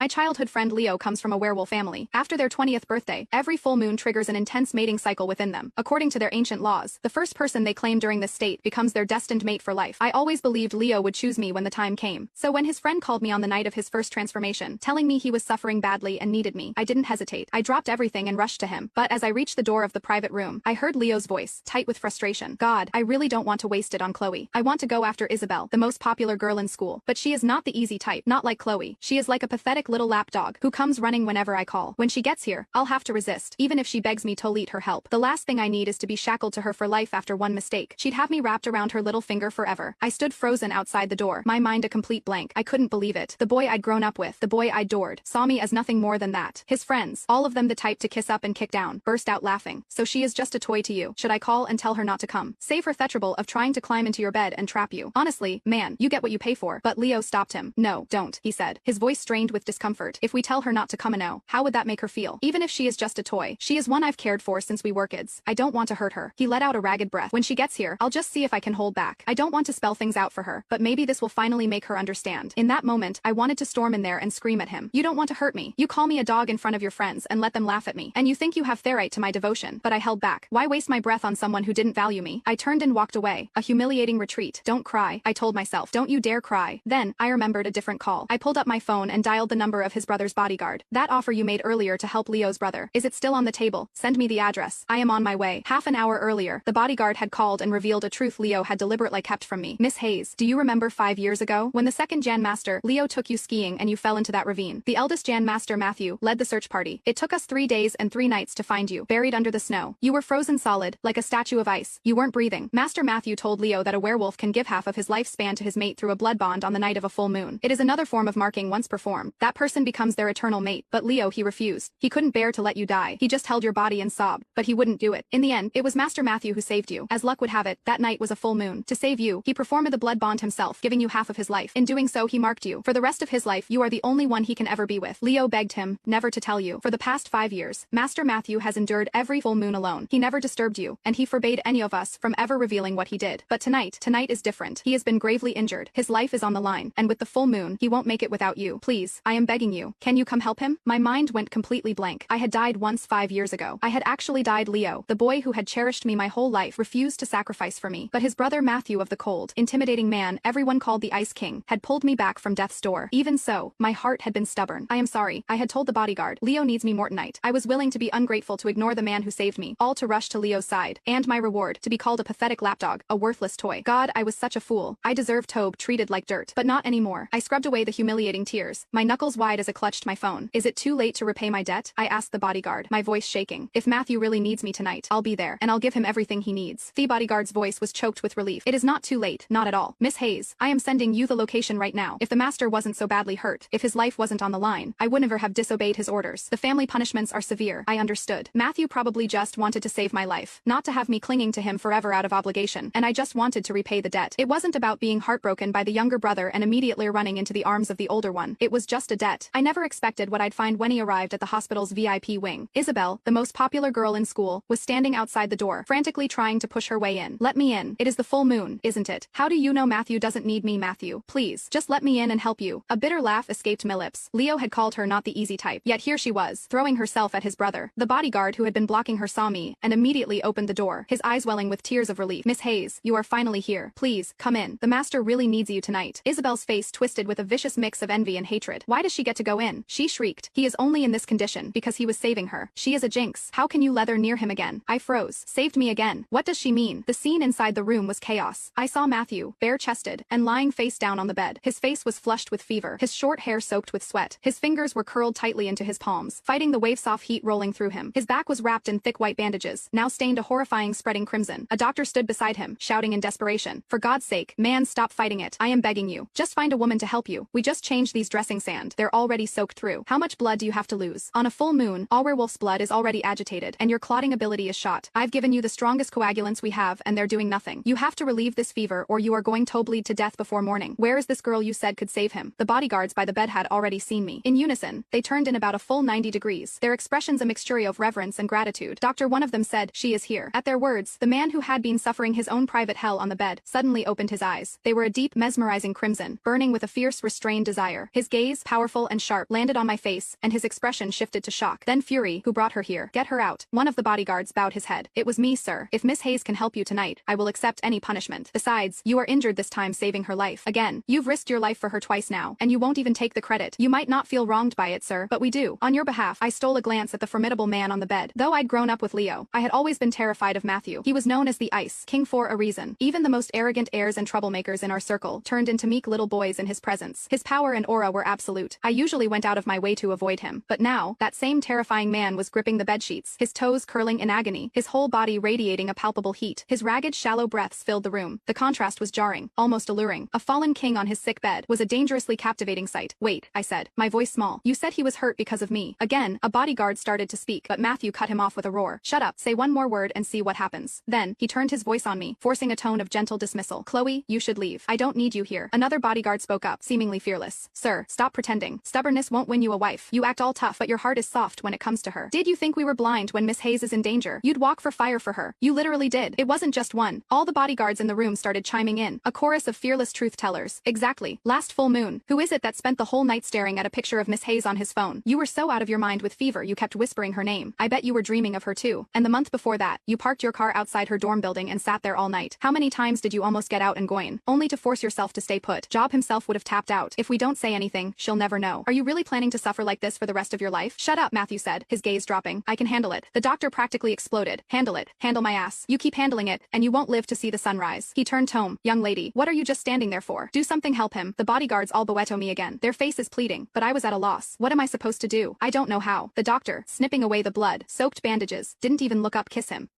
My childhood friend Leo comes from a werewolf family. After their 20th birthday, every full moon triggers an intense mating cycle within them. According to their ancient laws, the first person they claim during this state becomes their destined mate for life. I always believed Leo would choose me when the time came. So when his friend called me on the night of his first transformation, telling me he was suffering badly and needed me, I didn't hesitate. I dropped everything and rushed to him. But as I reached the door of the private room, I heard Leo's voice, tight with frustration. God, I really don't want to waste it on Chloe. I want to go after Isabel, the most popular girl in school. But she is not the easy type, not like Chloe. She is like a pathetic little lapdog who comes running whenever I call. When she gets here, I'll have to resist, even if she begs me to eat her help. The last thing I need is to be shackled to her for life after one mistake. She'd have me wrapped around her little finger forever. I stood frozen outside the door, my mind a complete blank. I couldn't believe it. The boy I'd grown up with, the boy I adored, saw me as nothing more than that. His friends, all of them the type to kiss up and kick down, burst out laughing. So she is just a toy to you. Should I call and tell her not to come? Save her theatrical of trying to climb into your bed and trap you. Honestly, man, you get what you pay for. But Leo stopped him. No, don't, he said, his voice strained with discomfort. If we tell her not to come, how would that make her feel? Even if she is just a toy, she is one I've cared for since we were kids. I don't want to hurt her. He let out a ragged breath. When she gets here, I'll just see if I can hold back. I don't want to spell things out for her, but maybe this will finally make her understand. In that moment, I wanted to storm in there and scream at him. You don't want to hurt me. You call me a dog in front of your friends and let them laugh at me. And you think you have right to my devotion, but I held back. Why waste my breath on someone who didn't value me? I turned and walked away. A humiliating retreat. Don't cry, I told myself. Don't you dare cry. Then, I remembered a different call. I pulled up my phone and dialed the number of his brother's bodyguard. That offer you made earlier to help Leo's brother. Is it still on the table? Send me the address. I am on my way. Half an hour earlier, the bodyguard had called and revealed a truth Leo had deliberately kept from me. Miss Hayes, do you remember 5 years ago, when the second Jan Master, Leo took you skiing and you fell into that ravine? The eldest Jan Master, Matthew, led the search party. It took us 3 days and 3 nights to find you, buried under the snow. You were frozen solid, like a statue of ice. You weren't breathing. Master Matthew told Leo that a werewolf can give half of his lifespan to his mate through a blood bond on the night of a full moon. It is another form of marking once performed. That person becomes their eternal mate. But Leo, he refused. He couldn't bear to let you die. He just held your body and sobbed, but he wouldn't do it. In the end, it was Master Matthew who saved you. As luck would have it, that night was a full moon. To save you, he performed the blood bond himself, giving you half of his life. In doing so, he marked you. For the rest of his life, you are the only one he can ever be with. Leo begged him never to tell you. For the past 5 years, Master Matthew has endured every full moon alone. He never disturbed you, and he forbade any of us from ever revealing what he did. But tonight is different. He has been gravely injured. His life is on the line, and with the full moon, he won't make it without you. Please, I am begging you. Can you come help him? My mind went completely blank. I had died once 5 years ago. I had actually died. Leo, the boy who had cherished me my whole life, refused to sacrifice for me. But his brother Matthew, of the cold, intimidating man everyone called the Ice King, had pulled me back from death's door. Even so, my heart had been stubborn. I am sorry. I had told the bodyguard. Leo needs me more tonight. I was willing to be ungrateful to ignore the man who saved me, all to rush to Leo's side. And my reward, to be called a pathetic lapdog, a worthless toy. God, I was such a fool. I deserved to be treated like dirt. But not anymore. I scrubbed away the humiliating tears, my knuckles wide as I clutched my phone. Is it too late to repay my debt? I asked the bodyguard, my voice shaking. If Matthew really needs me tonight, I'll be there, and I'll give him everything he needs. The bodyguard's voice was choked with relief. It is not too late, not at all. Miss Hayes, I am sending you the location right now. If the master wasn't so badly hurt, if his life wasn't on the line, I would never have disobeyed his orders. The family punishments are severe. I understood. Matthew probably just wanted to save my life, not to have me clinging to him forever out of obligation, and I just wanted to repay the debt. It wasn't about being heartbroken by the younger brother and immediately running into the arms of the older one. It was just a debt. I never expected what I'd find when he arrived at the hospital's VIP wing. Isabel, the most popular girl in school, was standing outside the door, frantically trying to push her way in. Let me in. It is the full moon, isn't it? How do you know Matthew doesn't need me? Matthew, please, just let me in and help you. A bitter laugh escaped my lips. Leo had called her not the easy type, yet here she was, throwing herself at his brother. The bodyguard who had been blocking her saw me, and immediately opened the door, his eyes welling with tears of relief. Miss Hayes, you are finally here. Please, come in. The master really needs you tonight. Isabel's face twisted with a vicious mix of envy and hatred. Why does she get to go in? She shrieked. He is only in this condition because he was saving her. She is a jinx. How can you let her near him again? I froze. Saved me again. What does she mean? The scene inside the room was chaos. I saw Matthew, bare-chested, and lying face down on the bed. His face was flushed with fever, his short hair soaked with sweat. His fingers were curled tightly into his palms, fighting the wave-soft heat rolling through him. His back was wrapped in thick white bandages, now stained a horrifying spreading crimson. A doctor stood beside him, shouting in desperation. For God's sake, man, stop fighting it. I am begging you. Just find a woman to help you. We just changed these dressing sand. They're already soaked through. How much blood do you have to lose? On a full moon, all werewolf's blood is already agitated, and your clotting ability is shot. I've given you the strongest coagulants we have, and they're doing nothing. You have to relieve this fever, or you are going to bleed to death before morning. Where is this girl you said could save him? The bodyguards by the bed had already seen me. In unison, they turned in about a full 90 degrees, their expressions a mixture of reverence and gratitude. Doctor, one of them said, she is here. At their words, the man who had been suffering his own private hell on the bed suddenly opened his eyes. They were a deep, mesmerizing crimson, burning with a fierce, restrained desire. His gaze, powerful powerful and sharp, landed on my face, and his expression shifted to shock. Then fury. Who brought her here? Get her out. One of the bodyguards bowed his head. It was me, sir. If Miss Hayes can help you tonight, I will accept any punishment. Besides, you are injured this time, saving her life. Again, you've risked your life for her twice now, and you won't even take the credit. You might not feel wronged by it, sir, but we do. On your behalf, I stole a glance at the formidable man on the bed. Though I'd grown up with Leo, I had always been terrified of Matthew. He was known as the Ice King for a reason. Even the most arrogant heirs and troublemakers in our circle turned into meek little boys in his presence. His power and aura were absolute. I usually went out of my way to avoid him, but now, that same terrifying man was gripping the bedsheets, his toes curling in agony, his whole body radiating a palpable heat. His ragged, shallow breaths filled the room. The contrast was jarring, almost alluring. A fallen king on his sick bed was a dangerously captivating sight. Wait, I said, my voice small. You said he was hurt because of me. Again, a bodyguard started to speak, but Matthew cut him off with a roar. Shut up, say one more word and see what happens. Then, he turned his voice on me, forcing a tone of gentle dismissal. Chloe, you should leave. I don't need you here. Another bodyguard spoke up, seemingly fearless. Sir, stop pretending. Stubbornness won't win you a wife. You act all tough, but your heart is soft when it comes to her. Did you think we were blind when Miss Hayes is in danger? You'd walk for fire for her. You literally did. It wasn't just one. All the bodyguards in the room started chiming in, a chorus of fearless truth-tellers. Exactly. Last full moon. Who is it that spent the whole night staring at a picture of Miss Hayes on his phone? You were so out of your mind with fever you kept whispering her name. I bet you were dreaming of her too. And the month before that, you parked your car outside her dorm building and sat there all night. How many times did you almost get out and go in, only to force yourself to stay put? Job himself would have tapped out. If we don't say anything, she'll never know. Are you really planning to suffer like this for the rest of your life? Shut up, Matthew said, his gaze dropping. I can handle it. The doctor practically exploded. Handle it. Handle my ass. You keep handling it, and you won't live to see the sunrise. He turned tome. Young lady, what are you just standing there for? Do something, help him. The bodyguards all boeto me again, their faces pleading, but I was at a loss. What am I supposed to do? I don't know how. The doctor, snipping away the blood, soaked bandages, didn't even look up, kiss him.